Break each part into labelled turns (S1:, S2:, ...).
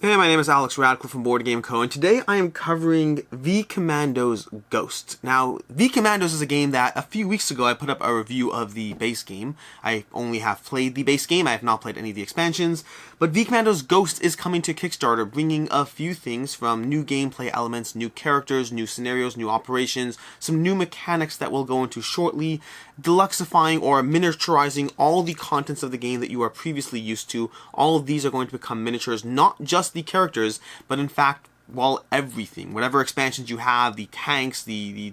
S1: Hey, my name is Alex Radical from Board Game Co. and today I am covering V-Commandos Ghost. Now, V-Commandos is a game that a few weeks ago I put up a review of the base game. I only have played the base game, I have not played any of the expansions, but V-Commandos Ghost is coming to Kickstarter, bringing a few things from new gameplay elements, new characters, new scenarios, new operations, some new mechanics that we'll go into shortly, deluxifying or miniaturizing all the contents of the game that you are previously used to. All of these are going to become miniatures, not just the characters, but in fact, well, everything. Whatever expansions you have, the tanks, the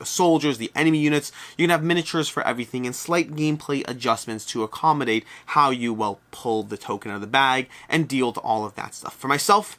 S1: soldiers, the enemy units, you can have miniatures for everything and slight gameplay adjustments to accommodate how you, well, pull the token out of the bag and deal with all of that stuff. For myself,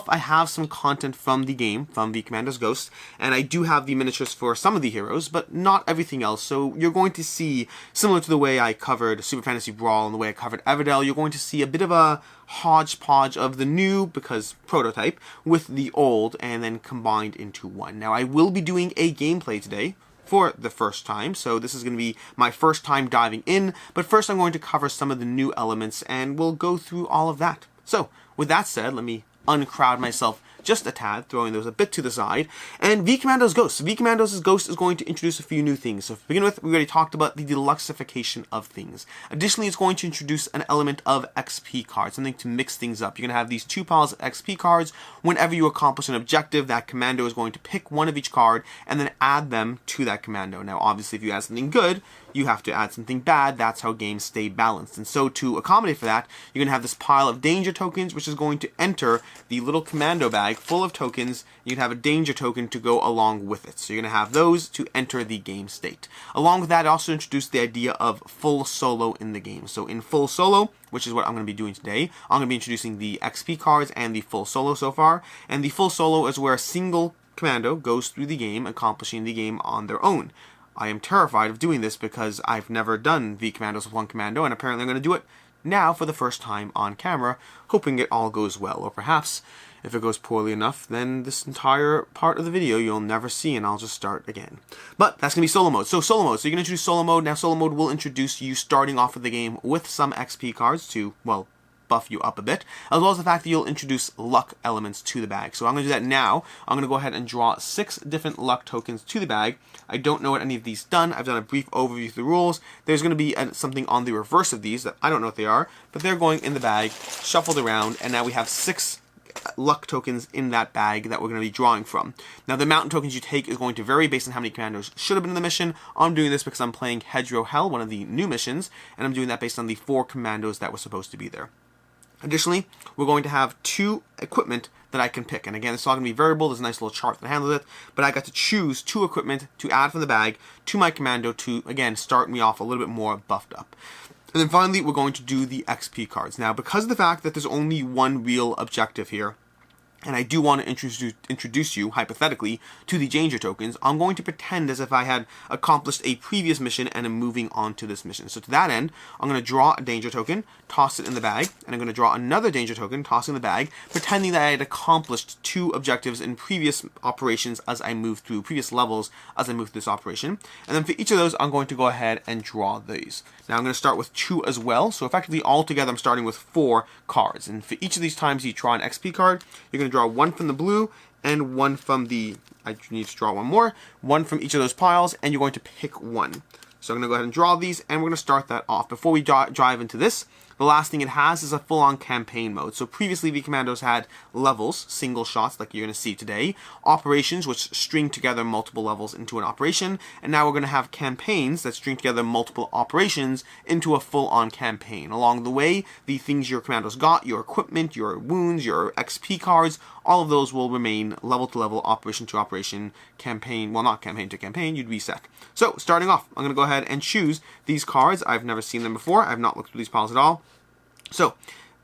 S1: I have some content from the game, from V-Commandos Ghost, and I do have the miniatures for some of the heroes, but not everything else. So you're going to see, similar to the way I covered Super Fantasy Brawl and the way I covered Everdell, you're going to see a bit of a hodgepodge of the new, because prototype, with the old, and then combined into one. Now, I will be doing a gameplay today for the first time, so this is going to be my first time diving in, but first I'm going to cover some of the new elements, and we'll go through all of that. So, with that said, let me uncrowd myself just a tad, throwing those a bit to the side. And V-Commandos Ghost. V-Commandos Ghost is going to introduce a few new things. So to begin with, we already talked about the deluxification of things. Additionally, it's going to introduce an element of XP cards, something to mix things up. You're going to have these two piles of XP cards. Whenever you accomplish an objective, that commando is going to pick one of each card and then add them to that commando. Now, obviously, if you add something good, you have to add something bad. That's how games stay balanced. And so to accommodate for that, you're going to have this pile of danger tokens, which is going to enter the little commando bag full of tokens. You can have a danger token to go along with it. So you're going to have those to enter the game state. Along with that, it also introduced the idea of full solo in the game. So in full solo, which is what I'm going to be doing today, I'm going to be introducing the XP cards and the full solo so far. And the full solo is where a single commando goes through the game, accomplishing the game on their own. I am terrified of doing this because I've never done V-Commandos with one commando, and apparently I'm going to do it now for the first time on camera, hoping it all goes well. Or perhaps, if it goes poorly enough, then this entire part of the video you'll never see and I'll just start again. But that's going to be solo mode. So solo mode. So you're going to introduce solo mode. Now solo mode will introduce you starting off with the game with some XP cards to, well, buff you up a bit, as well as the fact that you'll introduce luck elements to the bag. So I'm going to do that now. I'm going to go ahead and draw 6 different luck tokens to the bag. I don't know what any of these done. I've done a brief overview of the rules. There's going to be something on the reverse of these that I don't know what they are, but they're going in the bag, shuffled around, and now we have 6 luck tokens in that bag that we're going to be drawing from. Now, the mountain tokens you take is going to vary based on how many commandos should have been in the mission. I'm doing this because I'm playing Hedgerow Hell, one of the new missions, and I'm doing that based on the 4 commandos that were supposed to be there. Additionally, we're going to have 2 equipment that I can pick. And again, it's all going to be variable. There's a nice little chart that handles it. But I got to choose 2 equipment to add from the bag to my commando to, again, start me off a little bit more buffed up. And then finally, we're going to do the XP cards. Now, because of the fact that there's only one real objective here, and I do want to introduce you, hypothetically, to the danger tokens, I'm going to pretend as if I had accomplished a previous mission and am moving on to this mission. So to that end, I'm going to draw a danger token, toss it in the bag, and I'm going to draw another danger token, toss it in the bag, pretending that I had accomplished 2 objectives in previous operations as I move through, previous levels as I move through this operation. And then for each of those, I'm going to go ahead and draw these. Now I'm going to start with 2 as well, so effectively altogether I'm starting with 4 cards. And for each of these times you draw an XP card, you're going to draw 1 from the blue and 1 from the, I need to draw 1 more, 1 from each of those piles, and you're going to pick 1. So I'm going to go ahead and draw these, and we're going to start that off. Before we dive into this, the last thing it has is a full-on campaign mode. So previously, V-Commandos had levels, single shots like you're going to see today, operations, which string together multiple levels into an operation, and now we're going to have campaigns that string together multiple operations into a full-on campaign. Along the way, the things your commandos got, your equipment, your wounds, your XP cards, all of those will remain level to level, operation to operation, campaign, well, not campaign to campaign, you'd reset. So, starting off, I'm going to go ahead and choose these cards. I've never seen them before. I've not looked through these piles at all. So,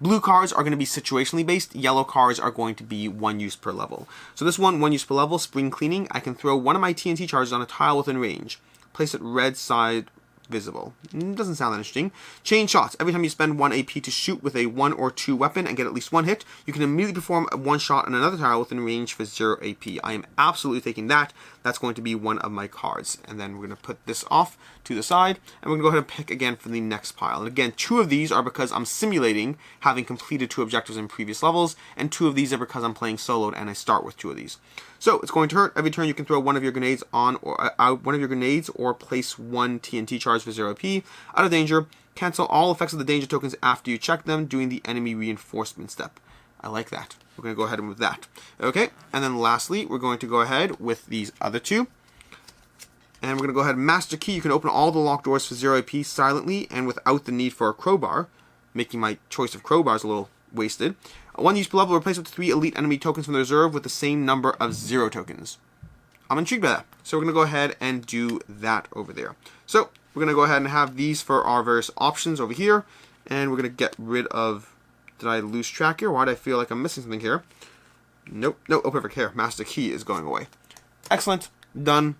S1: blue cards are going to be situationally based. Yellow cards are going to be 1 use per level. So this one use per level, spring cleaning. I can throw one of my TNT charges on a tile within range. Place it red side visible. Doesn't sound that interesting. Chain shots. Every time you spend 1 AP to shoot with a 1 or 2 weapon and get at least 1 hit, you can immediately perform one shot on another tile within range for 0 AP. I am absolutely taking that. That's going to be one of my cards. And then we're going to put this off to the side, and we're going to go ahead and pick again for the next pile. And again, 2 of these are because I'm simulating having completed 2 objectives in previous levels, and 2 of these are because I'm playing soloed and I start with 2 of these. So it's going to hurt. Every turn you can throw one of your grenades on or out one of your grenades, or place 1 TNT charge for 0 AP. Out of danger, cancel all effects of the danger tokens after you check them, doing the enemy reinforcement step. I like that. We're going to go ahead and with that. Okay, and then lastly, we're going to go ahead with these other 2. And we're going to go ahead and master key. You can open all the locked doors for 0 AP silently and without the need for a crowbar, making my choice of crowbars a little wasted. 1 use per level, replace with 3 elite enemy tokens from the reserve with the same number of 0 tokens. I'm intrigued by that. So we're going to go ahead and do that over there. So we're going to go ahead and have these for our various options over here. And we're going to get rid of... Did I lose track here? Why do I feel like I'm missing something here? Nope. Oh, perfect. Here, master key is going away. Excellent. Done.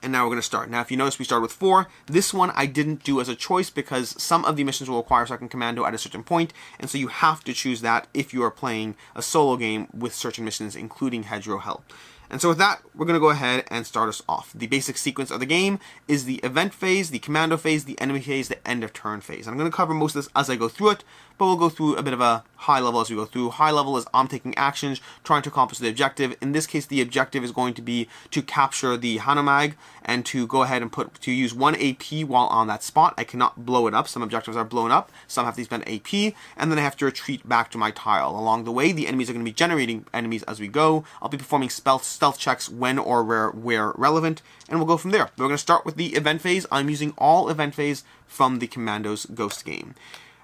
S1: And now we're going to start. Now, if you notice, we started with 4. This one I didn't do as a choice because some of the missions will require second commando at a certain point, and so you have to choose that if you are playing a solo game with certain missions, including Hedgerow Hell. And so with that, we're going to go ahead and start us off. The basic sequence of the game is the event phase, the commando phase, the enemy phase, the end of turn phase. I'm going to cover most of this as I go through it, but we'll go through a bit of a high level as we go through. High level is I'm taking actions, trying to accomplish the objective. In this case, the objective is going to be to capture the Hanomag and to go ahead and use 1 AP while on that spot. I cannot blow it up. Some objectives are blown up. Some have to spend AP, and then I have to retreat back to my tile. Along the way, the enemies are going to be generating enemies as we go. I'll be performing stealth checks when or where relevant, and we'll go from there. We're going to start with the event phase. I'm using all event phase from the Commandos Ghost game.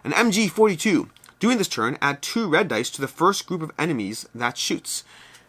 S1: An MG42. During this turn, add 2 red dice to the first group of enemies that shoots.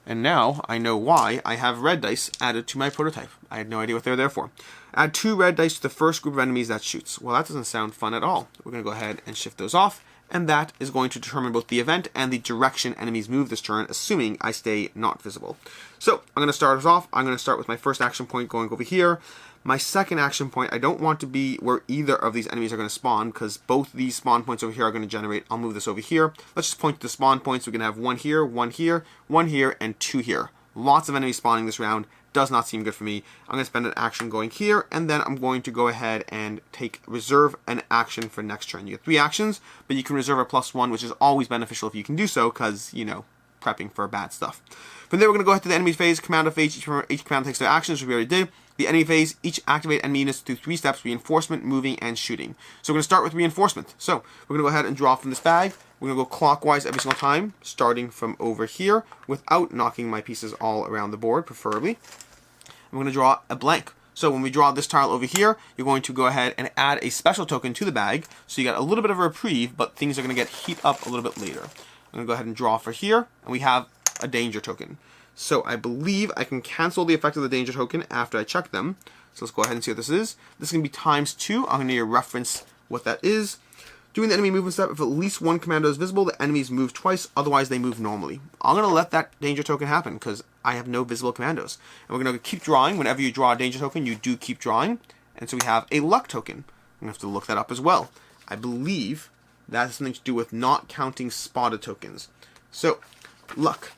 S1: And now I know why I have red dice added to my prototype. I had no idea what they're there for. Add 2 red dice to the first group of enemies that shoots. Well, that doesn't sound fun at all. We're going to go ahead and shift those off, and that is going to determine both the event and the direction enemies move this turn, assuming I stay not visible. So I'm going to start us off. I'm going to start with my first action point going over here. My second action point, I don't want to be where either of these enemies are going to spawn, because both these spawn points over here are going to generate. I'll move this over here. Let's just point to the spawn points. We're going to have 1 here, 1 here, 1 here, and 2 here. Lots of enemies spawning this round. Does not seem good for me. I'm going to spend an action going here, and then I'm going to go ahead and reserve an action for next turn. You get 3 actions, but you can reserve a +1, which is always beneficial if you can do so, because, you know, prepping for bad stuff. From there, we're going to go ahead to the enemy phase, commando phase. Each commando takes their actions, which we already did. The enemy phase, each activate enemy units through 3 steps: reinforcement, moving, and shooting. So we're going to start with reinforcement. So we're going to go ahead and draw from this bag. We're going to go clockwise every single time, starting from over here, without knocking my pieces all around the board, preferably. And we're going to draw a blank. So when we draw this tile over here, you're going to go ahead and add a special token to the bag. So you got a little bit of a reprieve, but things are going to get heat up a little bit later. I'm going to go ahead and draw for here, and we have a danger token. So I believe I can cancel the effect of the danger token after I check them. So let's go ahead and see what this is. This is going to be ×2. I'm going to need to reference what that is. Doing the enemy movement step, if at least 1 commando is visible, the enemies move twice, otherwise they move normally. I'm going to let that danger token happen because I have no visible commandos. And we're going to keep drawing. Whenever you draw a danger token, you do keep drawing. And so we have a luck token. I'm going to have to look that up as well. I believe that has something to do with not counting spotted tokens. So, luck.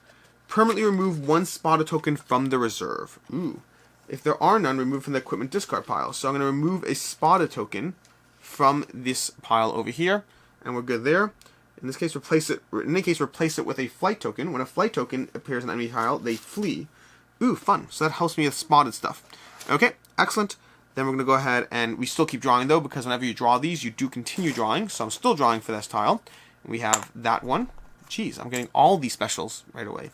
S1: Permanently remove 1 spotted token from the reserve. Ooh. If there are none, remove from the equipment discard pile. So I'm going to remove a spotted token from this pile over here, and we're good there. In this case, replace it with a flight token. When a flight token appears on an enemy tile, they flee. Ooh, fun. So that helps me with spotted stuff. Okay, excellent. Then we're going to go ahead and we still keep drawing though, because whenever you draw these, you do continue drawing. So I'm still drawing for this tile. We have that one. Jeez, I'm getting all these specials right away.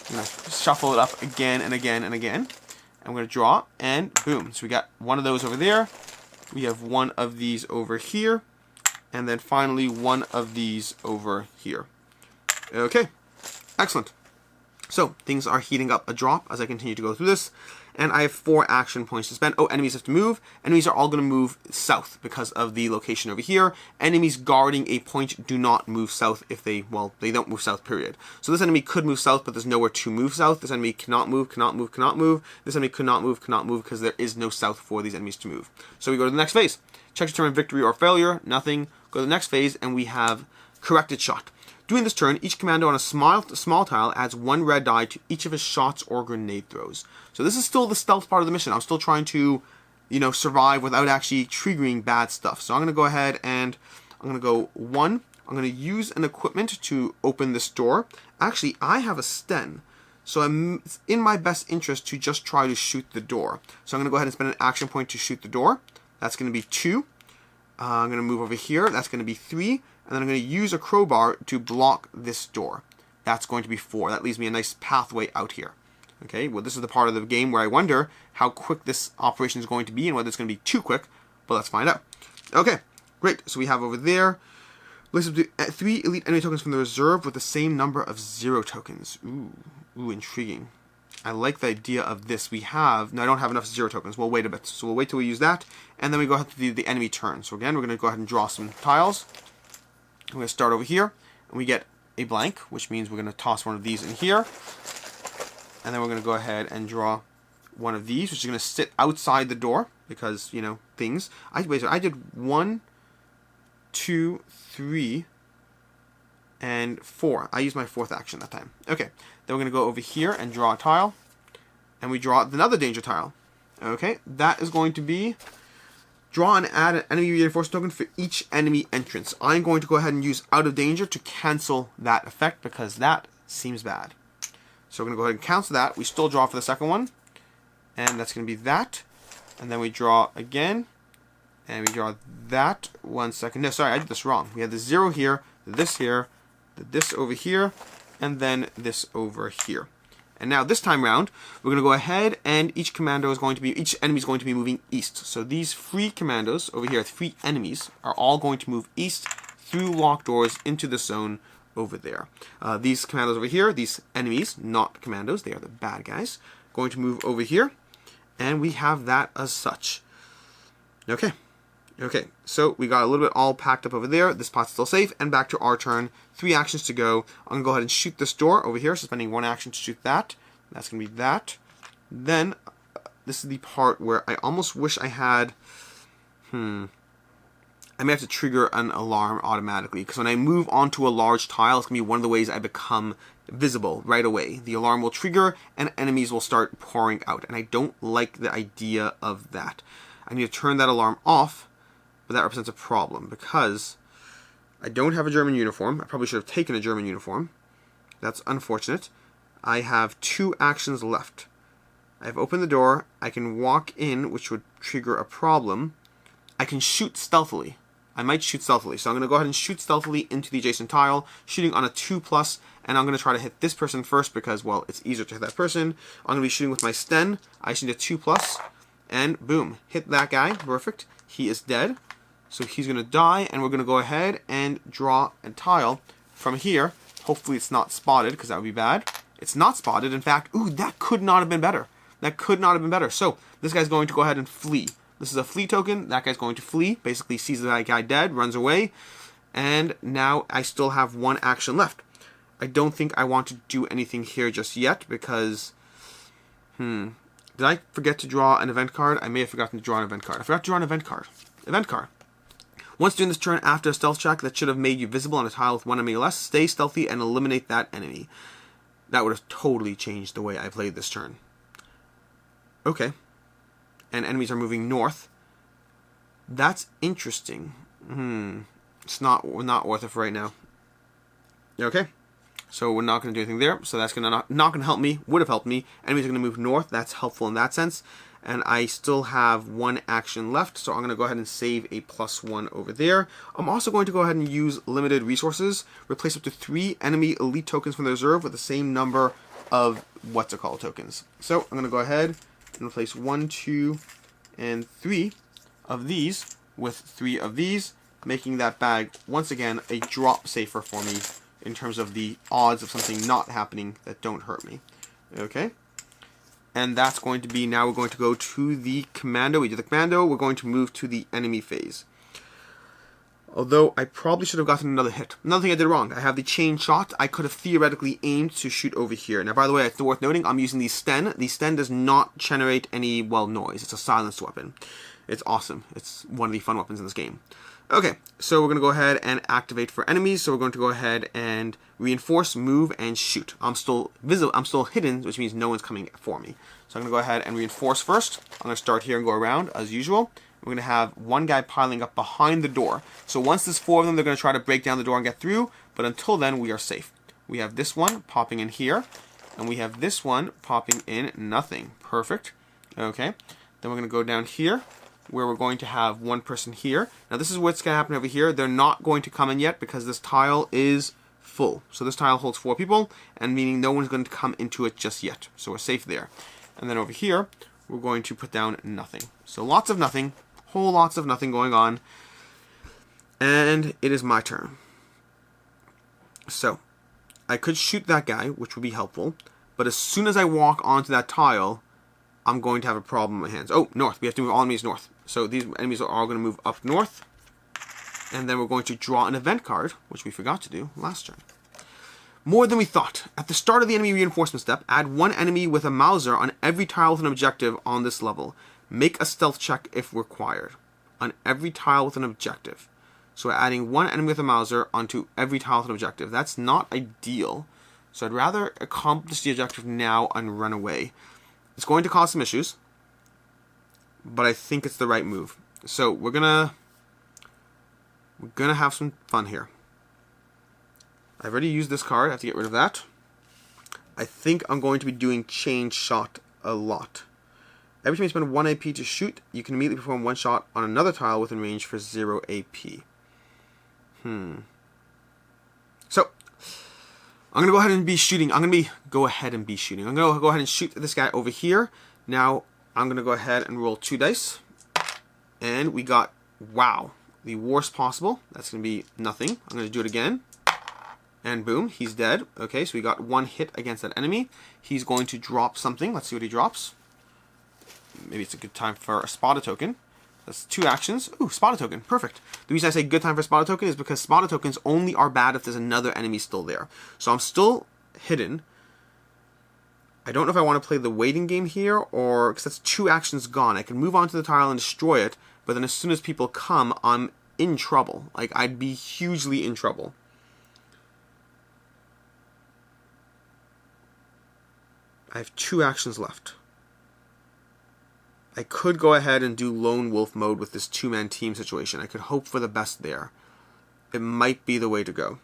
S1: I'm going to shuffle it up again and again and again. I'm going to draw, and boom. So we got one of those over there. We have one of these over here. And then finally one of these over here. Okay, excellent. So things are heating up a drop as I continue to go through this. And I have 4 action points to spend. Oh, enemies have to move. Enemies are all going to move south because of the location over here. Enemies guarding a point do not move south if they, well, they don't move south, period. So this enemy could move south, but there's nowhere to move south. This enemy cannot move, cannot move, cannot move. This enemy could not move because there is no south for these enemies to move. So we go to the next phase. Check to determine victory or failure. Nothing. Go to the next phase, and we have corrected shot. During this turn, each commando on a small tile adds 1 red die to each of his shots or grenade throws. So this is still the stealth part of the mission. I'm still trying to, you know, survive without actually triggering bad stuff. So I'm going to go ahead and I'm going to go 1. I'm going to use an equipment to open this door. Actually, I have a Sten. So it's in my best interest to just try to shoot the door. So I'm going to go ahead and spend an action point to shoot the door. That's going to be 2. I'm going to move over here. That's going to be 3. And then I'm going to use a crowbar to block this door. That's going to be 4. That leaves me a nice pathway out here. Okay, well, this is the part of the game where I wonder how quick this operation is going to be and whether it's going to be too quick. But let's find out. Okay, great. So we have over there, list of 3 elite enemy tokens from the reserve with the same number of 0 tokens. Ooh, intriguing. I like the idea of this. We have, no, I don't have enough 0 tokens. We'll wait a bit. So we'll wait till we use that. And then we go ahead to do the enemy turn. So again, we're going to go ahead and draw some tiles. I'm going to start over here, and we get a blank, which means we're going to toss one of these in here. And then we're going to go ahead and draw one of these, which is going to sit outside the door, because, you know, things. I did 1, 2, 3, and 4. I used my 4th action that time. Okay, then we're going to go over here and draw a tile, and we draw another danger tile. Okay, that is going to be draw and add an enemy reinforcement token for each enemy entrance. I'm going to go ahead and use out of danger to cancel that effect because that seems bad. So we're going to go ahead and cancel that. We still draw for the second one, and that's going to be that. And then we draw again, and we draw that. 1 second. No, sorry, I did this wrong. We had the 0 here, this over here, and then this over here. And now this time round, we're going to go ahead and each enemy is going to be moving east. So these 3 commandos over here, 3 enemies, are all going to move east through locked doors into the zone over there. These commandos over here, these enemies, not commandos, they are the bad guys, going to move over here. And we have that as such. Okay. Okay, so we got a little bit all packed up over there. This pot's still safe, and back to our turn. 3 actions to go. I'm going to go ahead and shoot this door over here, so spending 1 action to shoot that. That's going to be that. Then, this is the part where I almost wish I had... I may have to trigger an alarm automatically, because when I move onto a large tile, it's going to be one of the ways I become visible right away. The alarm will trigger, and enemies will start pouring out, and I don't like the idea of that. I need to turn that alarm off. But that represents a problem because I don't have a German uniform. I probably should have taken a German uniform. That's unfortunate. I have 2 actions left. I've opened the door. I can walk in, which would trigger a problem. I can shoot stealthily. I might shoot stealthily. So I'm going to go ahead and shoot stealthily into the adjacent tile, shooting on a 2+, and I'm going to try to hit this person first because, well, it's easier to hit that person. I'm going to be shooting with my Sten. I shoot a 2+, and boom, hit that guy. Perfect. He is dead. So he's going to die, and we're going to go ahead and draw a tile from here. Hopefully it's not spotted, because that would be bad. It's not spotted. In fact, ooh, that could not have been better. That could not have been better. So this guy's going to go ahead and flee. This is a flee token. That guy's going to flee. Basically sees that guy dead, runs away. And now I still have 1 action left. I don't think I want to do anything here just yet, because... Did I forget to draw an event card? I may have forgotten to draw an event card. I forgot to draw an event card. Event card. Once during this turn, after a stealth check that should have made you visible on a tile with 1 enemy or less, stay stealthy and eliminate that enemy. That would have totally changed the way I played this turn. Okay. And enemies are moving north. That's interesting. It's not worth it for right now. Okay. So we're not going to do anything there. So that's not going to help me. Would have helped me. Enemies are going to move north. That's helpful in that sense. And I still have 1 action left, so I'm going to go ahead and save a +1 over there. I'm also going to go ahead and use limited resources, replace up to 3 enemy elite tokens from the reserve with the same number of tokens. So I'm going to go ahead and replace 1, 2, and 3 of these with 3 of these, making that bag once again a drop safer for me in terms of the odds of something not happening that don't hurt me. Okay? And that's going to be, now we're going to go to the commando. We did the commando, we're going to move to the enemy phase. Although, I probably should have gotten another hit. Another thing I did wrong, I have the chain shot. I could have theoretically aimed to shoot over here. Now, by the way, it's worth noting, I'm using the Sten. The Sten does not generate any, well, noise. It's a silenced weapon. It's awesome. It's one of the fun weapons in this game. Okay, so we're going to go ahead and activate for enemies. So we're going to go ahead and reinforce, move, and shoot. I'm still visible. I'm still hidden, which means no one's coming for me. So I'm going to go ahead and reinforce first. I'm going to start here and go around as usual. We're going to have one guy piling up behind the door. So once there's 4 of them, they're going to try to break down the door and get through. But until then, we are safe. We have this one popping in here. And we have this one popping in nothing. Perfect. Okay. Then we're going to go down here, where we're going to have one person here. Now this is what's going to happen over here. They're not going to come in yet because this tile is full. So this tile holds 4 people, and meaning no one's going to come into it just yet. So we're safe there. And then over here, we're going to put down nothing. So lots of nothing. Whole lots of nothing going on. And it is my turn. So, I could shoot that guy, which would be helpful. But as soon as I walk onto that tile, I'm going to have a problem in my hands. Oh, north. We have to move all enemies north. So these enemies are all going to move up north. And then we're going to draw an event card, which we forgot to do last turn. More than we thought. At the start of the enemy reinforcement step, add 1 enemy with a Mauser on every tile with an objective on this level. Make a stealth check if required. On every tile with an objective. So we're adding 1 enemy with a Mauser onto every tile with an objective. That's not ideal. So I'd rather accomplish the objective now and run away. It's going to cause some issues, but I think it's the right move. So we're gonna have some fun here. I've already used this card. I have to get rid of that. I think I'm going to be doing chain shot a lot. Every time you spend 1 AP to shoot, you can immediately perform 1 shot on another tile within range for 0 AP. So, I'm going to go ahead and be shooting. I'm going to go ahead and shoot this guy over here. Now, I'm going to go ahead and roll 2 dice. And we got, wow, the worst possible. That's going to be nothing. I'm going to do it again. And boom, he's dead. Okay, so we got 1 hit against that enemy. He's going to drop something. Let's see what he drops. Maybe it's a good time for a spotted token. That's 2 actions. Ooh, spotted token. Perfect. The reason I say good time for spotted token is because spotted tokens only are bad if there's another enemy still there. So I'm still hidden. I don't know if I want to play the waiting game here, or because that's 2 actions gone. I can move on to the tile and destroy it, but then as soon as people come, I'm in trouble. Like, I'd be hugely in trouble. I have 2 actions left. I could go ahead and do lone wolf mode with this 2-man team situation. I could hope for the best there. It might be the way to go.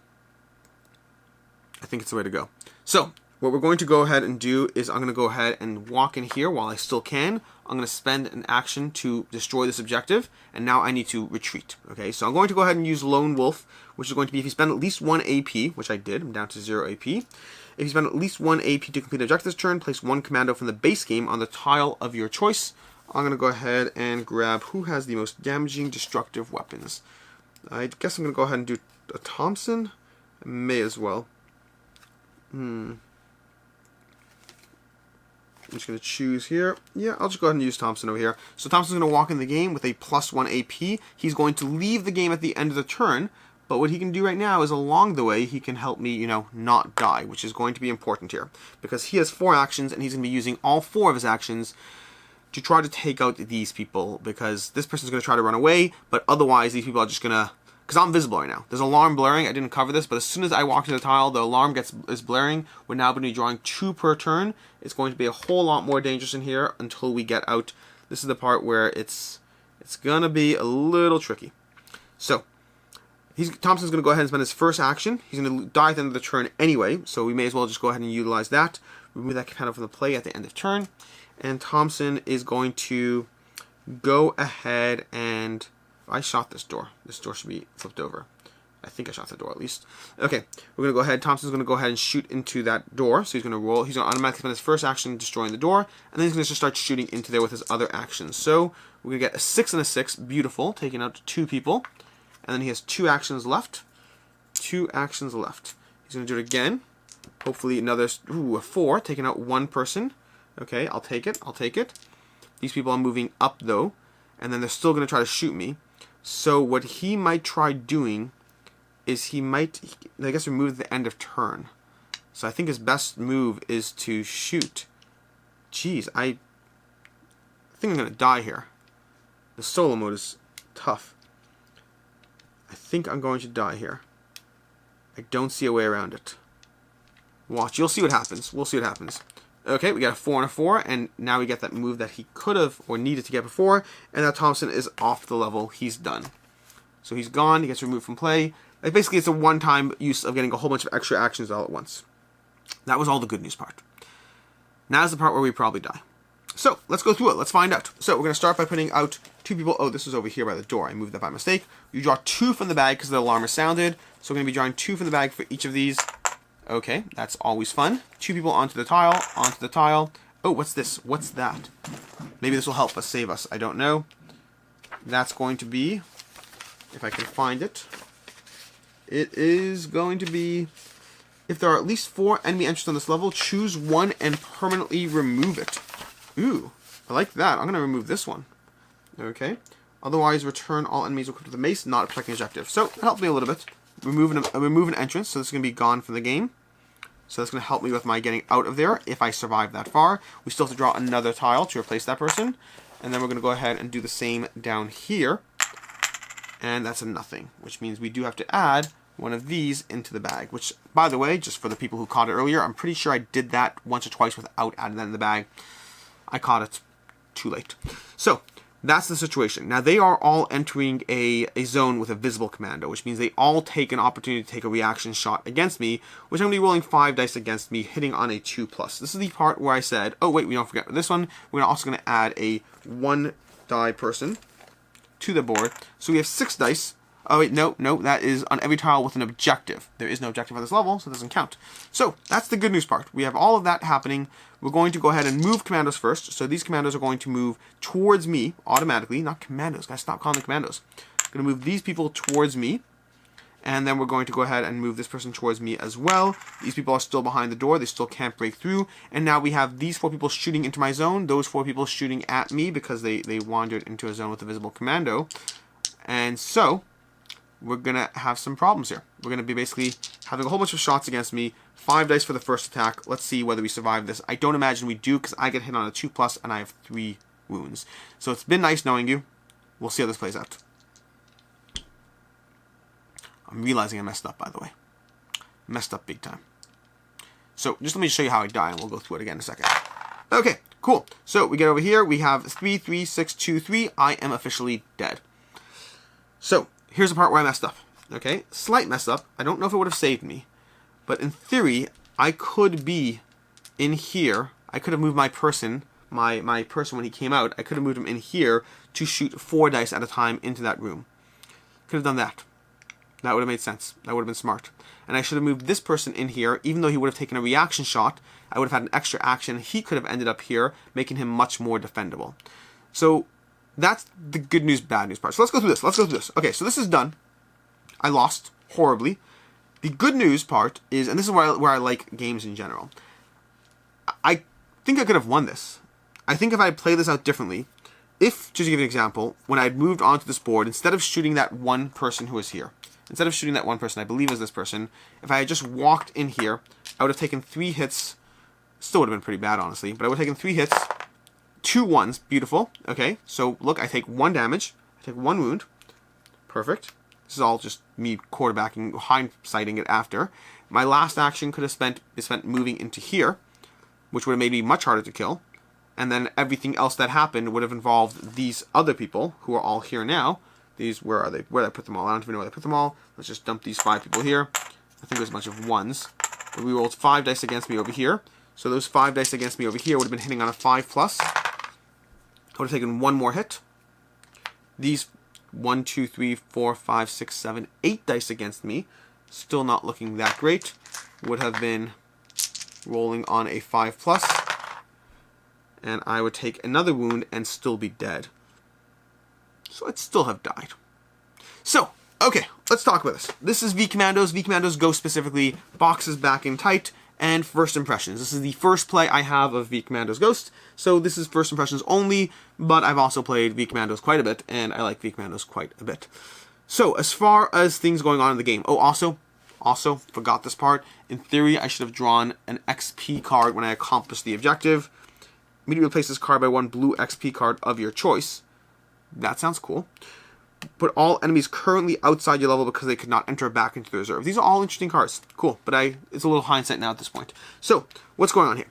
S1: I think it's the way to go. So, what we're going to go ahead and do is I'm going to go ahead and walk in here while I still can. I'm going to spend an action to destroy this objective, and now I need to retreat. Okay, so I'm going to go ahead and use lone wolf, which is going to be if you spend at least 1 AP, which I did, I'm down to 0 AP. If you spend at least 1 AP to complete an objective this turn, place 1 commando from the base game on the tile of your choice. I'm going to go ahead and grab who has the most damaging destructive weapons. I guess I'm going to go ahead and do a Thompson. I may as well. I'm just going to choose here. Yeah, I'll just go ahead and use Thompson over here. So Thompson's going to walk in the game with a +1 AP. He's going to leave the game at the end of the turn. But what he can do right now is along the way, he can help me, not die, which is going to be important here. Because he has 4 actions, and he's going to be using all 4 of his actions to try to take out these people, because this person's going to try to run away, but otherwise these people are just going to, because I'm visible right now. There's an alarm blaring. I didn't cover this, but as soon as I walk to the tile, the alarm is blaring. We're now going to be drawing 2 per turn. It's going to be a whole lot more dangerous in here until we get out. This is the part where it's going to be a little tricky. So, Thompson's going to go ahead and spend his first action. He's going to die at the end of the turn anyway, so we may as well just go ahead and utilize that. Remove that commando from the play at the end of turn. And Thompson is going to go ahead and... I shot this door. This door should be flipped over. I think I shot the door at least. Okay, we're going to go ahead. Thompson's going to go ahead and shoot into that door. So he's going to roll. He's going to automatically spend his first action destroying the door. And then he's going to just start shooting into there with his other actions. So we're going to get a 6 and a 6. Beautiful. Taking out 2 people. And then he has 2 actions left. 2 actions left. He's going to do it again. Hopefully another, a 4, taking out one person. Okay, I'll take it, I'll take it. These people are moving up though, and then they're still going to try to shoot me. So what he might try doing is he might, I guess, remove the end of turn. So I think his best move is to shoot. Jeez, I think I'm going to die here. The solo mode is tough. I think I'm going to die here. I don't see a way around it. Watch, you'll see what happens. We'll see what happens. Okay, we got a 4 and a 4, and now we get that move that he could have or needed to get before, and now Thompson is off the level. He's done. So he's gone. He gets removed from play. Like basically, it's a one-time use of getting a whole bunch of extra actions all at once. That was all the good news part. Now's the part where we probably die. So, let's go through it. Let's find out. So, we're going to start by putting out 2 people. Oh, this was over here by the door. I moved that by mistake. You draw 2 from the bag because the alarm is sounded. So, we're going to be drawing 2 from the bag for each of these. Okay, that's always fun. 2 people onto the tile, onto the tile. Oh, what's this? What's that? Maybe this will help us, save us. I don't know. That's going to be, if I can find it, it is going to be, if there are at least 4 enemy entries on this level, choose one and permanently remove it. Ooh, I like that. I'm going to remove this one. Okay. Otherwise, return all enemies equipped with a mace, not a protecting objective. So, it helps me a little bit. Remove an entrance, so this is going to be gone from the game. So that's going to help me with my getting out of there if I survive that far. We still have to draw another tile to replace that person. And then we're going to go ahead and do the same down here. And that's a nothing, which means we do have to add one of these into the bag. Which, by the way, just for the people who caught it earlier, I'm pretty sure I did that once or twice without adding that in the bag. I caught it too late. So, that's the situation. Now, they are all entering a zone with a visible commando, which means they all take an opportunity to take a reaction shot against me, which I'm going to be rolling 5 dice against me, hitting on a 2+. This is the part where I said, oh wait, we don't forget this one. We're also going to add a 1 die person to the board. So we have 6 dice. Oh wait, no, that is on every tile with an objective. There is no objective on this level, so it doesn't count. So, that's the good news part. We have all of that happening. We're going to go ahead and move commandos first. So these commandos are going to move towards me automatically. Not commandos, guys, stop calling them commandos. I'm going to move these people towards me. And then we're going to go ahead and move this person towards me as well. These people are still behind the door. They still can't break through. And now we have these 4 people shooting into my zone. Those 4 people shooting at me because they wandered into a zone with a visible commando. And so, we're going to have some problems here. We're going to be basically having a whole bunch of shots against me. 5 dice for the first attack. Let's see whether we survive this. I don't imagine we do because I get hit on a 2+ and I have 3 wounds. So it's been nice knowing you. We'll see how this plays out. I'm realizing I messed up, by the way. Messed up big time. So just let me show you how I die and we'll go through it again in a second. Okay, cool. So we get over here. We have 3, 3, 6, 2, 3. I am officially dead. So here's the part where I messed up. Okay, slight mess up. I don't know if it would have saved me. But in theory, I could be in here. I could have moved my person, my person when he came out. I could have moved him in here to shoot 4 dice at a time into that room. Could have done that. That would have made sense. That would have been smart. And I should have moved this person in here, even though he would have taken a reaction shot. I would have had an extra action. He could have ended up here, making him much more defendable. So that's the good news, bad news part. So let's go through this. Okay, so this is done. I lost horribly. The good news part is, and this is where I like games in general, I think I could have won this. I think if I had played this out differently, just to give you an example, when I had moved onto this board, instead of shooting that one person who was here, I believe is this person, if I had just walked in here, I would have taken 3 hits. Still would have been pretty bad, honestly, but I would have taken 3 hits, 2 ones, beautiful. Okay, so look, I take 1 damage, I take 1 wound, perfect. This is all just me quarterbacking, hindsighting it after. My last action could have spent moving into here, which would have made me much harder to kill. And then everything else that happened would have involved these other people, who are all here now. These, where are they? Where did I put them all? I don't even know where I put them all. Let's just dump these 5 people here. I think there's a bunch of 1s. But we rolled 5 dice against me over here. So those 5 dice against me over here would have been hitting on a 5+. I would have taken 1 more hit. These 1, 2, 3, 4, 5, 6, 7, 8 dice against me. Still not looking that great. Would have been rolling on a 5+. And I would take another wound and still be dead. So I'd still have died. So, Okay, let's talk about this. This is V-Commandos, V-Commandos Ghost specifically, boxes back in tight, and first impressions. This is the first play I have of V-Commandos Ghost, so this is first impressions only, but I've also played V-Commandos quite a bit, and I like V-Commandos quite a bit. So, as far as things going on in the game, also, forgot this part, in theory I should have drawn an XP card when I accomplished the objective. Immediately replace this card by one blue XP card of your choice. That sounds cool. Put all enemies currently outside your level because they could not enter back into the reserve. These are all interesting cards. Cool, but it's a little hindsight now at this point. So, what's going on here?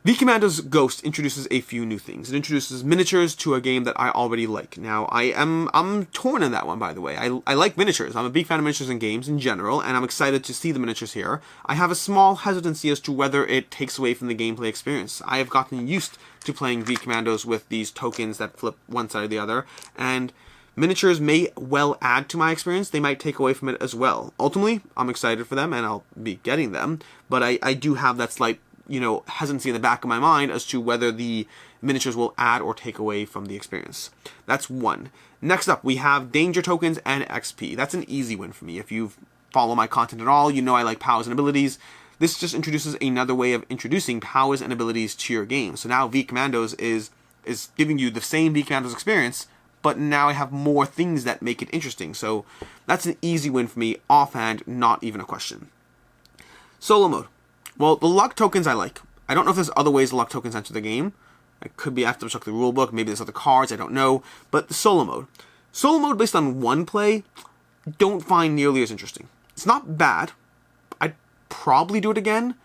S1: V-Commandos Ghost introduces a few new things. It introduces miniatures to a game that I already like. Now, I'm torn on that one, by the way. I like miniatures. I'm a big fan of miniatures in games in general, and I'm excited to see the miniatures here. I have a small hesitancy as to whether it takes away from the gameplay experience. I have gotten used to playing V-Commandos with these tokens that flip one side or the other, and miniatures may well add to my experience. They might take away from it as well. Ultimately, I'm excited for them, and I'll be getting them, but I do have that slight, hesitancy in the back of my mind as to whether the miniatures will add or take away from the experience. That's one. Next up, we have danger tokens and XP. That's an easy win for me. If you follow my content at all, you know I like powers and abilities. This just introduces another way of introducing powers and abilities to your game. So now V-Commandos is giving you the same V-Commandos experience, but now I have more things that make it interesting. So that's an easy win for me, offhand, not even a question. Solo mode. Well, the luck tokens I like. I don't know if there's other ways the luck tokens enter the game. It could be after I check the rulebook, maybe there's other cards, I don't know. But the solo mode. Solo mode based on one play, don't find nearly as interesting. It's not bad. I'd probably do it again,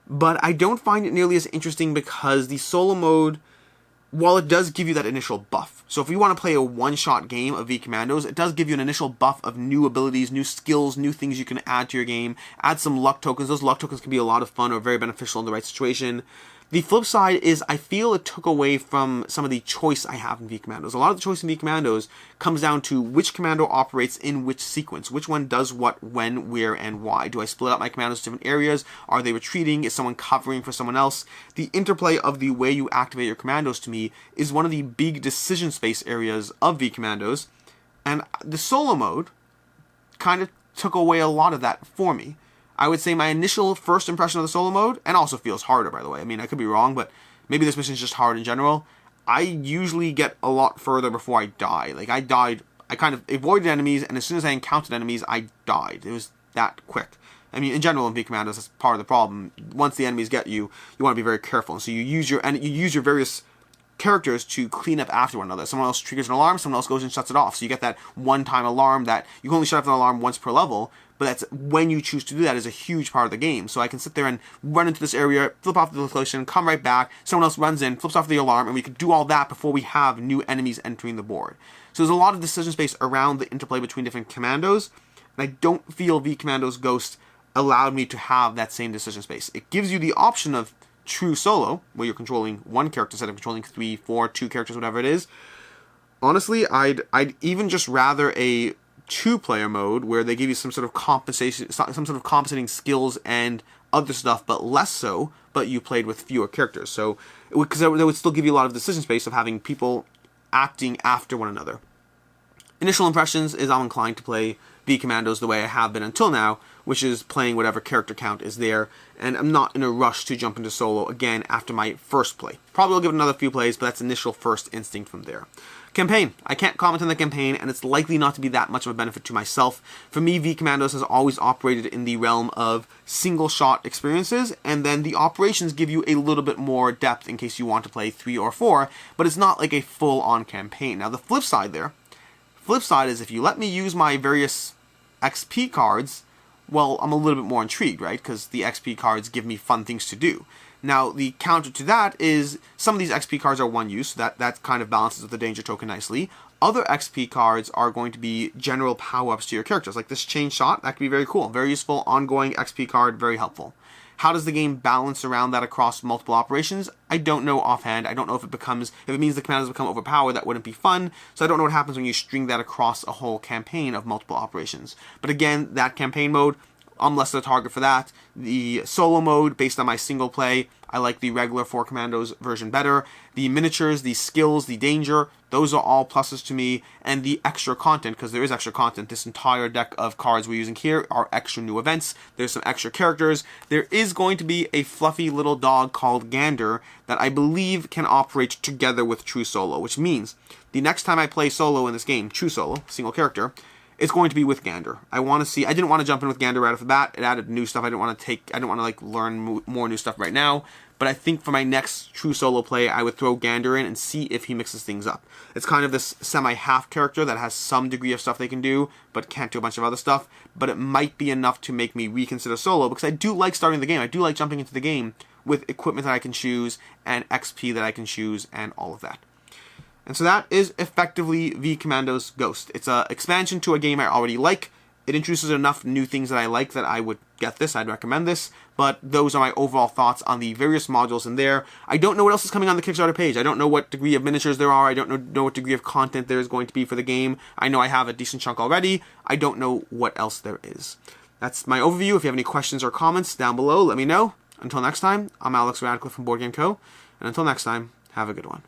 S1: but I don't find it nearly as interesting because the solo mode, while it does give you that initial buff. So if you want to play a one-shot game of V-Commandos, it does give you an initial buff of new abilities, new skills, new things you can add to your game. Add some luck tokens. Those luck tokens can be a lot of fun or very beneficial in the right situation. The flip side is I feel it took away from some of the choice I have in V-Commandos. A lot of the choice in V-Commandos comes down to which commando operates in which sequence. Which one does what, when, where, and why. Do I split up my commandos to different areas? Are they retreating? Is someone covering for someone else? The interplay of the way you activate your commandos to me is one of the big decision space areas of V-Commandos. And the solo mode kind of took away a lot of that for me. I would say my initial first impression of the solo mode, and also feels harder, by the way. I mean, I could be wrong, but maybe this mission is just hard in general. I usually get a lot further before I die. Like, I died, I kind of avoided enemies, and as soon as I encountered enemies, I died. It was that quick. I mean, in general, in V-Commandos, that's part of the problem. Once the enemies get you, you want to be very careful. And so you use your various characters to clean up after one another. Someone else triggers an alarm, someone else goes and shuts it off. So you get that one-time alarm that you can only shut off an alarm once per level, but that's when you choose to do that is a huge part of the game. So I can sit there and run into this area, flip off the location, come right back, someone else runs in, flips off the alarm, and we can do all that before we have new enemies entering the board. So there's a lot of decision space around the interplay between different commandos, and I don't feel V-Commandos Ghost allowed me to have that same decision space. It gives you the option of true solo, where you're controlling one character instead of controlling 3, 4, 2 characters, whatever it is. Honestly, I'd even just rather a 2-player mode where they give you some sort of compensation, some sort of compensating skills and other stuff, but less so, but you played with fewer characters. So, because that would still give you a lot of decision space of having people acting after one another. Initial impressions is I'm inclined to play V-Commandos the way I have been until now, which is playing whatever character count is there, and I'm not in a rush to jump into solo again after my first play. Probably will give it another few plays, but that's initial first instinct from there. Campaign. I can't comment on the campaign, and it's likely not to be that much of a benefit to myself. For me, V-Commandos has always operated in the realm of single-shot experiences, and then the operations give you a little bit more depth in case you want to play 3 or 4, but it's not like a full-on campaign. Now, the flip side is if you let me use my various XP cards, well, I'm a little bit more intrigued, right? Because the XP cards give me fun things to do. Now, the counter to that is some of these XP cards are one use, so that kind of balances with the danger token nicely. Other XP cards are going to be general power-ups to your characters, like this chain shot. That could be very cool, very useful, ongoing XP card, very helpful. How does the game balance around that across multiple operations? I don't know offhand. I don't know if it means the commandos become overpowered, that wouldn't be fun. So I don't know what happens when you string that across a whole campaign of multiple operations. But again, that campaign mode, I'm less of a target for that. The solo mode, based on my single play, I like the regular V-Commandos version better. The miniatures, the skills, the danger, those are all pluses to me. And the extra content, because there is extra content. This entire deck of cards we're using here are extra new events. There's some extra characters. There is going to be a fluffy little dog called Gander that I believe can operate together with True Solo, which means the next time I play solo in this game, True Solo, single character, it's going to be with Gander. I want to see. I didn't want to jump in with Gander right off the bat. It added new stuff. I didn't want to like learn more new stuff right now. But I think for my next true solo play, I would throw Gander in and see if he mixes things up. It's kind of this semi-half character that has some degree of stuff they can do, but can't do a bunch of other stuff. But it might be enough to make me reconsider solo, because I do like starting the game. I do like jumping into the game with equipment that I can choose and XP that I can choose and all of that. And so that is effectively V-Commandos Ghost. It's an expansion to a game I already like. It introduces enough new things that I like that I would get this. I'd recommend this. But those are my overall thoughts on the various modules in there. I don't know what else is coming on the Kickstarter page. I don't know what degree of miniatures there are. I don't know what degree of content there is going to be for the game. I know I have a decent chunk already. I don't know what else there is. That's my overview. If you have any questions or comments down below, let me know. Until next time, I'm Alex Radcliffe from Board Game Co. And until next time, have a good one.